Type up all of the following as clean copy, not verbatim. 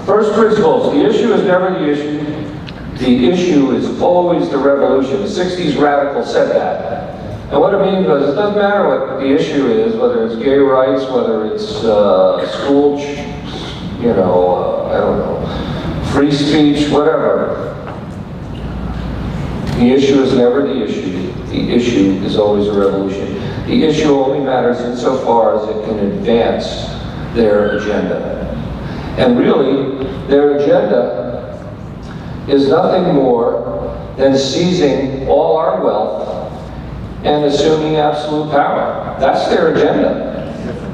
First principles, the issue is never the issue. The issue is always the revolution. The 60s radical said that. And what it means was, it doesn't matter what the issue is, whether it's gay rights, whether it's school, I don't know, free speech, whatever. The issue is never the issue. The issue is always a revolution. The issue only matters insofar as it can advance their agenda. And really, their agenda is nothing more than seizing all our wealth and assuming absolute power. That's their agenda.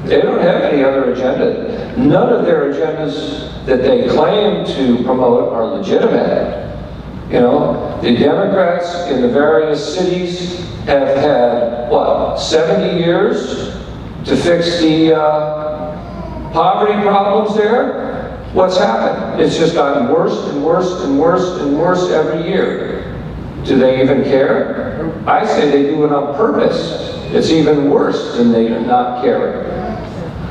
They don't have any other agenda. None of their agendas that they claim to promote are legitimate. You know, the Democrats in the various cities have had, what, 70 years to fix the poverty problems there? What's happened? It's just gotten worse and worse and worse and worse every year. Do they even care? I say they do it on purpose. It's even worse than they not caring.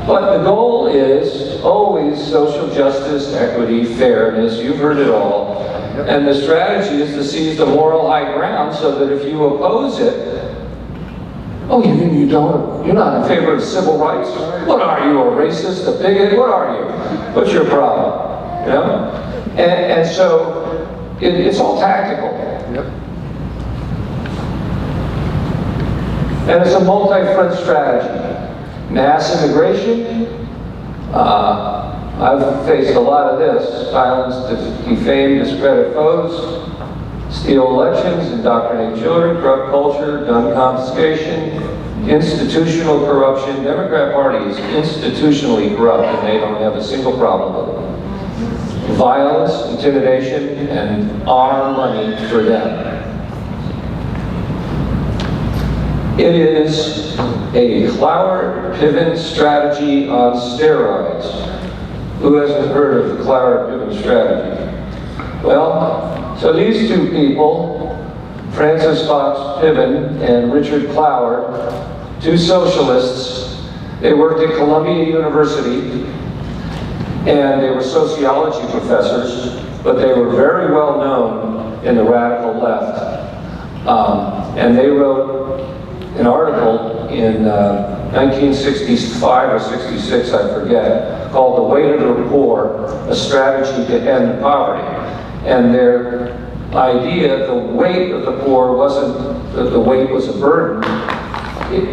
But the goal is always social justice, equity, fairness. You've heard it all. And the strategy is to seize the moral high ground so that if you oppose it, oh, you're not in favor of civil rights? What are you, a racist, a bigot? What are you? What's your problem? You know? And so it's all tactical. Yep. And it's a multi-front strategy. Mass immigration. I've faced a lot of this. Silence, defame, discredit foes, steal elections, indoctrinate children, corrupt culture, gun confiscation, institutional corruption. Democrat Party is institutionally corrupt and they don't have a single problem with it. Violence, intimidation, and our money for them. It is a Cloward Piven strategy on steroids. Who hasn't heard of the Cloward Piven strategy? Well, so these two people, Francis Fox Piven and Richard Cloward, two socialists, they worked at Columbia University and they were sociology professors, but they were very well known in the radical left. And they wrote an article in 1965 or 66, I forget, called The Weight of the Poor, A Strategy to End Poverty. And their idea, the weight of the poor wasn't that the weight was a burden,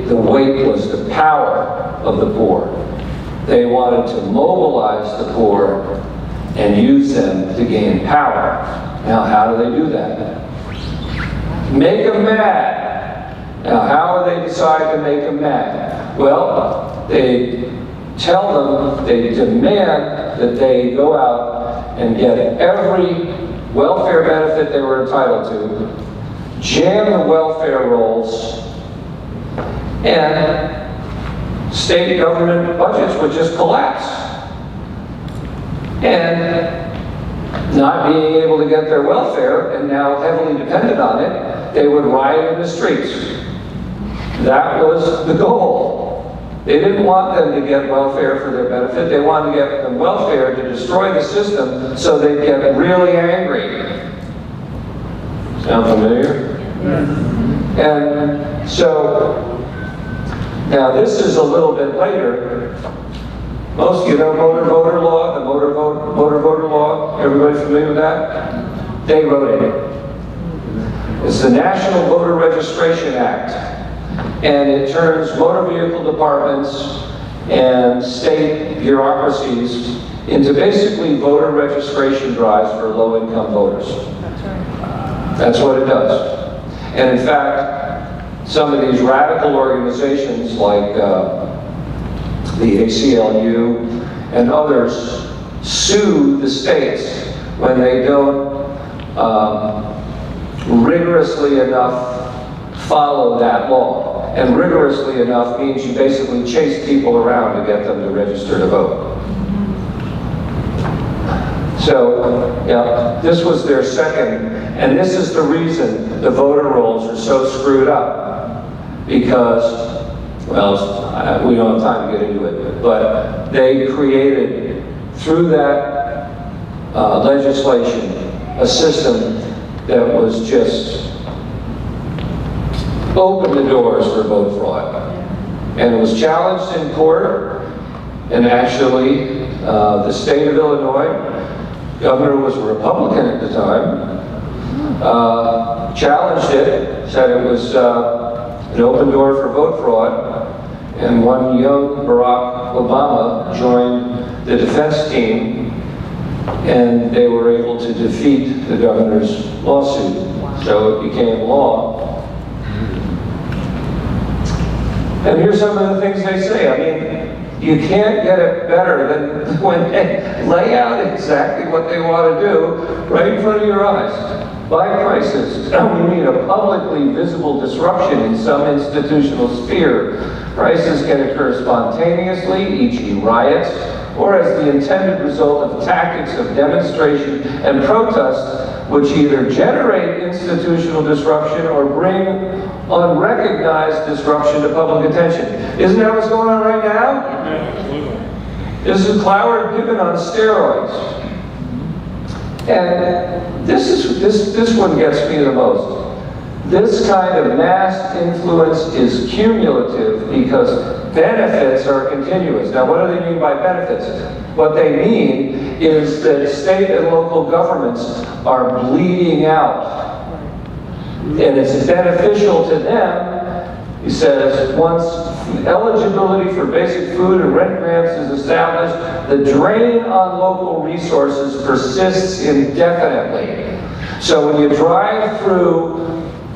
the weight was the power of the poor. They wanted to mobilize the poor and use them to gain power. Now, how do they do that? Make them mad. Now, how do they decide to make them mad? Well, they tell them, they demand that they go out and get every welfare benefit they were entitled to, jam the welfare rolls, and state government budgets would just collapse. And not being able to get their welfare, and now heavily dependent on it, they would riot in the streets. That was the goal. They didn't want them to get welfare for their benefit. They wanted to get them welfare to destroy the system so they'd get really angry. Sound familiar? Yeah. And so, now this is a little bit later. Most of you know motor voter law, the motor voter law. Everybody familiar with that? They wrote it. It's the National Voter Registration Act. And it turns motor vehicle departments and state bureaucracies into basically voter registration drives for low-income voters. That's what it does. And in fact, some of these radical organizations like the ACLU and others sue the states when they don't rigorously enough follow that law. And rigorously enough means you basically chase people around to get them to register to vote. So, yeah, this was their second, and this is the reason the voter rolls are so screwed up. Because, well, we don't have time to get into it, but they created, through that legislation, a system that was just opened the doors for vote fraud. And it was challenged in court, and actually the state of Illinois, governor was a Republican at the time, challenged it, said it was an open door for vote fraud, and one young Barack Obama joined the defense team, and they were able to defeat the governor's lawsuit. So it became law. And here's some of the things they say. I mean, you can't get it better than when they lay out exactly what they want to do right in front of your eyes. By crisis, we mean a publicly visible disruption in some institutional sphere. Crises can occur spontaneously, e.g. riots, or as the intended result of tactics of demonstration and protest, which either generate institutional disruption or bring unrecognized disruption to public attention. Isn't that what's going on right now? Absolutely. This is Cloward and Piven on steroids. And this one gets me the most. This kind of mass influence is cumulative because benefits are continuous. Now, what do they mean by benefits? What they mean is that state and local governments are bleeding out. And it's beneficial to them, he says, once eligibility for basic food and rent grants is established, the drain on local resources persists indefinitely. So when you drive through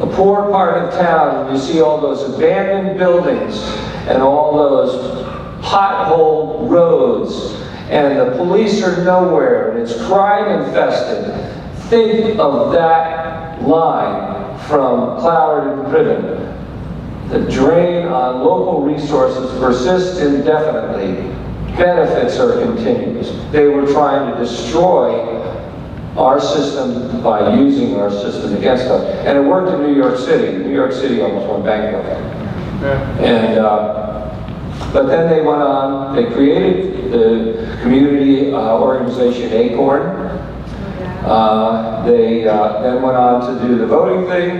a poor part of town and you see all those abandoned buildings and all those pothole roads and the police are nowhere and it's crime infested, think of that line from Cloward and Piven. The drain on local resources persists indefinitely. Benefits are continuous. They were trying to destroy our system by using our system against us. And it worked in New York City. New York City almost went bankrupt. And, but then they went on, they created the community organization ACORN. They then went on to do the voting thing,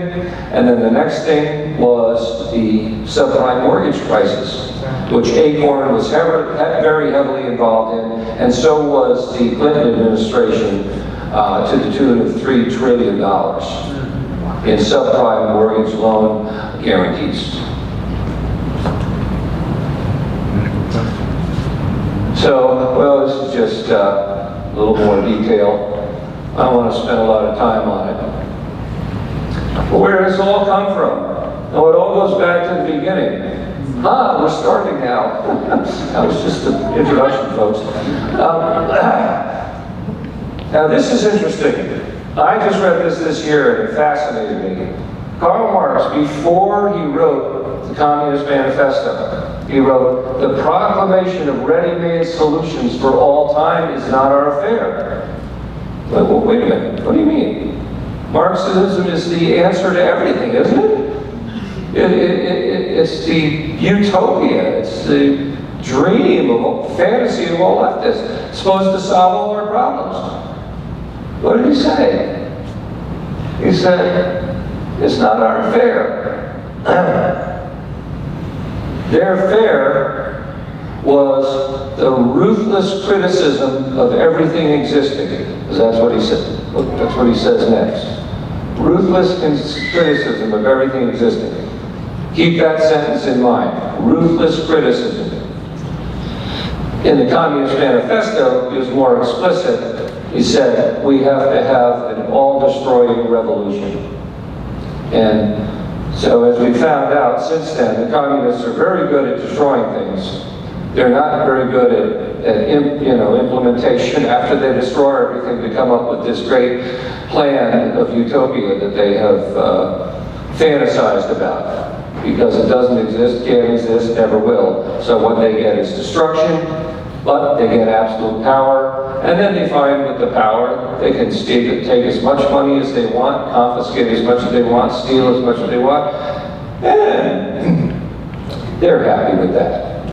and then the next thing was the subprime mortgage crisis, which ACORN was very heavily involved in, and so was the Clinton administration to the tune of $3 trillion in subprime mortgage loan guarantees. So, well, this is just a little more detail. I don't want to spend a lot of time on it. But where does this all come from? Well, it all goes back to the beginning. We're starting now. That was just the introduction, folks. Now, this is interesting. I just read this year, and it fascinated me. Karl Marx, before he wrote the Communist Manifesto, he wrote, "The proclamation of ready-made solutions for all time is not our affair." Well, wait a minute, what do you mean? Marxism is the answer to everything, isn't it? It's the utopia, it's the dream of fantasy of all leftists. It's supposed to solve all our problems. What did he say? He said, it's not our affair. Their affair was the ruthless criticism of everything existing. Because that's what he said. That's what he says next. Ruthless criticism of everything existing. Keep that sentence in mind. Ruthless criticism. In the Communist Manifesto, he was more explicit. He said, we have to have an all-destroying revolution. And so as we found out since then, the communists are very good at destroying things. They're not very good at implementation after they destroy everything to come up with this great plan of utopia that they have fantasized about. Because it doesn't exist, can't exist, never will. So what they get is destruction, but they get absolute power, and then they find with the power, they can take as much money as they want, confiscate as much as they want, steal as much as they want, and they're happy with that.